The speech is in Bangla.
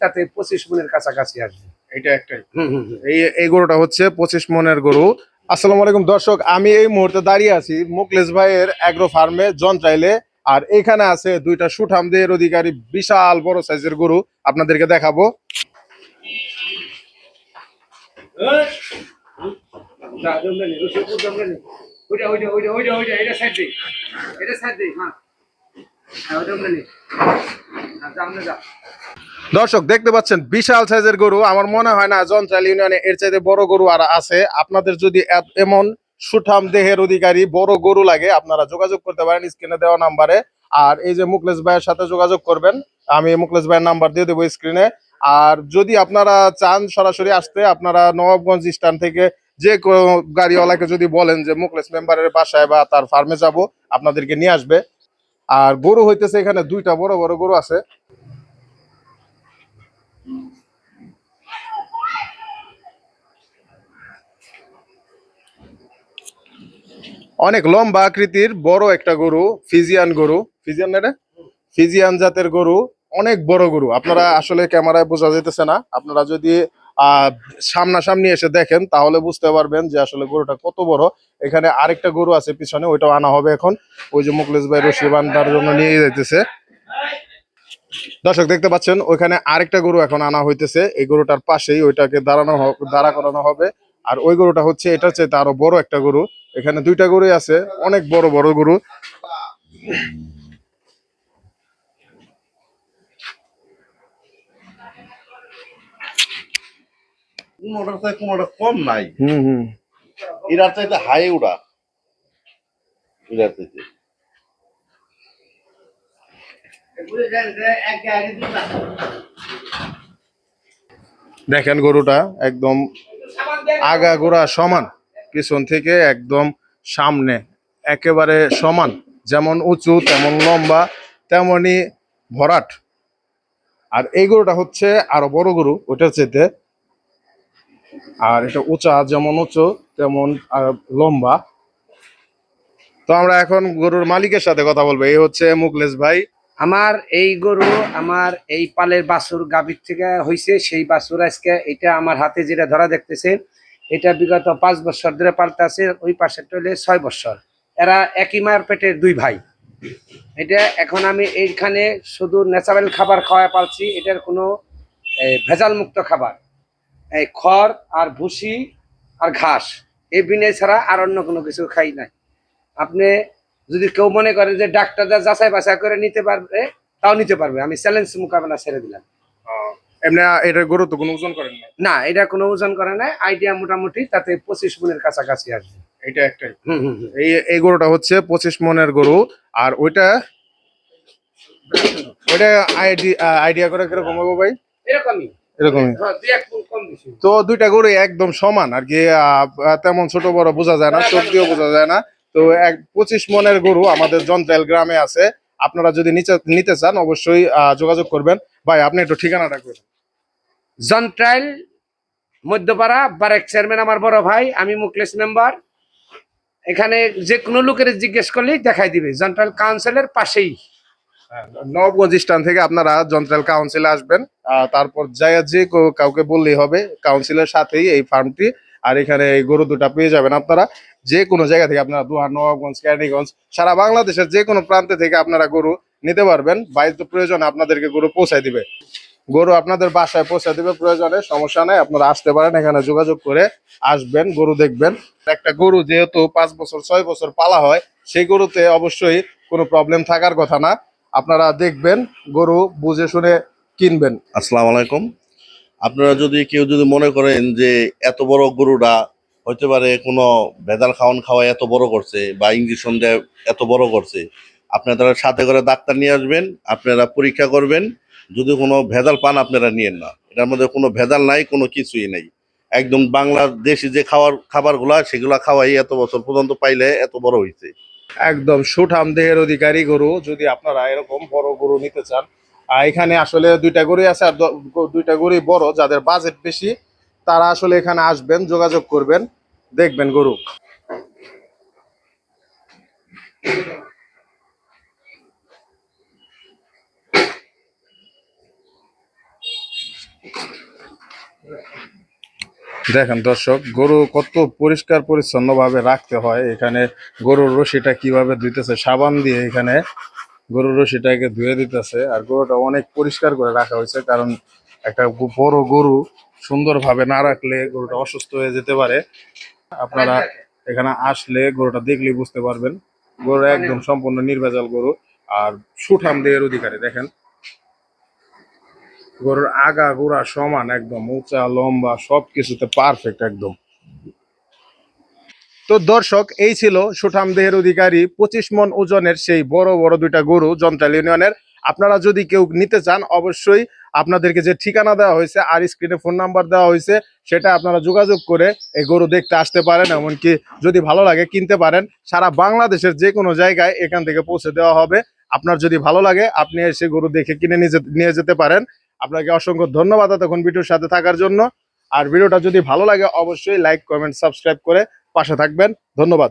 তাতে 25 মনের কাছাকাছি আসবে। এটা একটাই। এই গরুটা হচ্ছে 25 মনের গরু। আসসালামু আলাইকুম দর্শক, আমি এই মুহূর্তে দাঁড়িয়ে আছি মুকলেশ ভাইয়ের অ্যাগ্রো ফার্মে জনচাইলে। আর এখানে আছে দুইটা সুঠামদের অধিকারী বিশাল বড় সাইজের গরু, আপনাদেরকে দেখাবো। দর্শক দেখতে পাচ্ছেন বিশাল সাইজের গরু। আমার মনে হয় না জনচাইল ইউনিয়নে এর চাইতে বড় গরু আর আছে। আপনাদের যদি এমন সুঠাম দেহের অধিকারী বড় গরু লাগে, আপনারা যোগাযোগ করতে পারেন স্ক্রিনে দেওয়া নাম্বারে। আর এই যে মুকলেশ ভাইয়ের সাথে যোগাযোগ করবেন, আমি মুকলেশ ভাইয়ের নাম্বার দিয়ে দেবো স্ক্রিনে। আর যদি আপনারা চান সরাসরি আসতে, আপনারা নবাবগঞ্জ স্ট্যান্ড থেকে যে কোনো গাড়িওয়ালাকে যদি বলেন যে মুকলেশ মেম্বারের বাসায় বা তার ফার্মে যাব, আপনাদেরকে নিয়ে আসবে। আর গরু হইতেছে এখানে দুইটা বড় বড় গরু আছে। অনেক লম্বা আকৃতির বড় একটা গরু, ফিজিয়ান গরু। ফিজিয়ান না রে? ফিজিয়ান জাতের গরু, অনেক বড় গরু। আপনারা আসলে ক্যামেরায় বোঝা যেতেছে না, আপনারা যদি আহ সামনাসামনি এসে দেখেন তাহলে বুঝতে পারবেন যে আসলে গরুটা কত বড়। এখানে আরেকটা গরু আছে পিছনে, ওইটাও আনা হবে এখন। ওই যে মুকলেশ ভাই রশি বান্ধার জন্য নিয়ে যাইতেছে। দর্শক দেখতে পাচ্ছেন ওইখানে আরেকটা গরু এখন আনা হইতেছে। এই গরুটার পাশেই ওইটাকে দাঁড়া করানো হবে। আর ওই গরুটা হচ্ছে এটার চেয়ে আরো বড় একটা গরু। এখানে দুইটা গরুই আছে, অনেক বড় বড় গরু। কোনোটার চাই কোনোটা কম নাই। হুম। এরার চাইতে হাই উড়া, এরার চাইতে। দেখেন গরুটা একদম আগা গোড়া সমান, পিছন থেকে একদম সামনে একেবারে সমান। যেমন উঁচু তেমন লম্বা তেমনি ভরাট। আর এই গরুটা হচ্ছে আরো বড় গরু ওইটার চেয়ে। আর এটা উঁচা, যেমন উঁচু তেমন লম্বা। তো আমরা এখন গরুর মালিকের সাথে কথা বলবো। এই হচ্ছে মুকলেশ ভাই। আমার এই গরু আমার এই পালের বাছুর গাভীর থেকে হয়েছে, সেই বাছুর আজকে এটা আমার হাতে যেটা ধরা দেখতেছেন, এটা বিগত 5 বছর ধরে পালতে আছে। ওই পাশে টলে 6 বছর। এরা একই মায়ের পেটের দুই ভাই। এটা এখন আমি এইখানে শুধু ন্যাচারাল খাবার খাওয়া পালছি। এটার কোনো ভেজাল মুক্ত খাবার, এই খড় আর ভুসি আর ঘাস, এই বিনে ছাড়া আর অন্য কোনো কিছু খাই নাই। আপনি যদি কেউ মনে করে যে ডাক্তাররা যাচাই বাছাই করে নিতে পারবে, তাও নিতে পারবে। আমি চ্যালেঞ্জ মোকাবেলা ছেড়ে দিলাম। এমনি এটা গরু তো কোনো ওজন করেন না? না, এটা কোনো ওজন করে না। আইডিয়া মোটামুটি তাতে 25 মনের কাছাকাছি আসবে। এটা একটাই। এই গরুটা হচ্ছে 25 মনের গরু। আর ওইটা আইডিয়া করে কিরকম হবে ভাই? এরকমই এরকমই। দুই এক গুণ কম বেশি। তো দুইটা গরু একদম সমান আর কি। তেমন ছোট বড় বোঝা যায় না, চোখ দিয়েও বোঝা যায় না। তো 25 মনের গরু আমাদের জনতাইল গ্রামে আছে। আপনারা যদি নিতে চান অবশ্যই যোগাযোগ করবেন। ভাই আপনি একটু ঠিকানাটা করবেন। জন্ট্রাইল মধ্যপাড়া বারেক চেয়ারম্যান আমার বড় ভাই, আমি মুকলেশ মেম্বার। এখানে যে কোনো লোকের জিজ্ঞেস করলেই দেখাই দিবে। জন্ট্রাইল কাউন্সিলের পাশেই। নবগঞ্জ স্ট্যান্ড থেকে আপনারা জনতাইল কাউন্সিলে আসবেন। তারপর যে কাউকে বললেই হবে, কাউন্সিলের সাথেই এই ফার্মটি। আর এখানে এই গরু দুটা পেয়ে যাবেন আপনারা। যে কোনো জায়গা থেকে আপনারা দোহার, নবাবগঞ্জ, ক্যানিগঞ্জ, সারা বাংলাদেশের যে কোনো প্রান্তে থেকে আপনারা গরু নিতে পারবেন। বাড়িতে প্রয়োজনে আপনাদেরকে গরু পৌঁছায় দিবে, গরু আপনাদের বাসায় পৌঁছে দিবে প্রয়োজনে। সমস্যা নাই, আপনারা আসতে পারেন, এখানে যোগাযোগ করে আসবেন, গরু দেখবেন। একটা গরু যেহেতু 5 বছর 6 বছর পালা হয়, সেই গরুতে অবশ্যই কোনো প্রবলেম থাকার কথা না। আপনারা দেখবেন, গরু বুঝে শুনে কিনবেন। আসসালামু আলাইকুম। আপনারা যদি কেউ যদি মনে করেন যে এত বড় গরুটা হইতে পারে কোনো ভেজাল খাওয়ায় এত বড় করছে বা ইঞ্জেকশন দেয় এত বড় করছে, আপনারা সাথে করে ডাক্তার নিয়ে আসবেন, আপনারা পরীক্ষা করবেন। যদি কোনো ভেজাল পান আপনারা নিয়েন না। এটার মধ্যে কোনো ভেজাল নাই, কোনো কিছুই নেই। একদম বাংলাদেশি যে খাবারগুলা সেগুলা খাওয়াই এত বছর পর্যন্ত পাইলে এত বড় হয়েছে। একদম সুঠাম দেহের অধিকারী গরু। যদি আপনারা এরকম বড় গরু নিতে চান, এখানে আসলে দুইটা গরুই আছে। আর দুইটা গরুই বড়। যাদের বাজেট বেশি তারা আসলে এখানে আসবেন, যোগাযোগ করবেন, দেখবেন গরু। দেখেন দর্শক, গরু কত পরিষ্কার পরিচ্ছন্ন ভাবে রাখতে হয়। এখানে গরুর রশিটা কিভাবে ধুইতেছে, সাবান দিয়ে এখানে গরুর রশিটাকে ধুয়ে দিতেছে। আর গরুটা অনেক পরিষ্কার করে রাখা হয়েছে, কারণ একটা বড় গরু সুন্দরভাবে না রাখলে গরুটা অসুস্থ হয়ে যেতে পারে। আপনারা এখানে আসলে গরুটা দেখলেই বুঝতে পারবেন, গরু একদম সম্পূর্ণ নির্ভেজাল গরু। আর সুঠাম দেহের অধিকারী। দেখেন গরুর আগা গোড়া সমান, একদম উঁচা লম্বা সবকিছুতে পারফেক্ট একদম। তো দর্শক, এই ছিল সুঠাম দেহের অধিকারী 25 মন ওজনের সেই বড় বড় দুইটা গরু যন্ত্রাল ইউনিয়নের। আপনারা যদি কেউ নিতে চান, অবশ্যই আপনাদেরকে যে ঠিকানা দেওয়া হয়েছে আর স্ক্রিনে ফোন নাম্বার দেওয়া হয়েছে, সেটা আপনারা যোগাযোগ করে এই গরু দেখতে আসতে পারেন। এমনকি যদি ভালো লাগে কিনতে পারেন। সারা বাংলাদেশের যে কোনো জায়গায় এখান থেকে পৌঁছে দেওয়া হবে। আপনার যদি ভালো লাগে আপনি এসে গরু দেখে কিনে নিয়ে যেতে পারেন। আপনাকে অসংখ্য ধন্যবাদ এতক্ষণ ভিডিওর সাথে থাকার জন্য। আর ভিডিওটা যদি ভালো লাগে অবশ্যই লাইক, কমেন্ট, সাবস্ক্রাইব করে পাশে থাকবেন। ধন্যবাদ।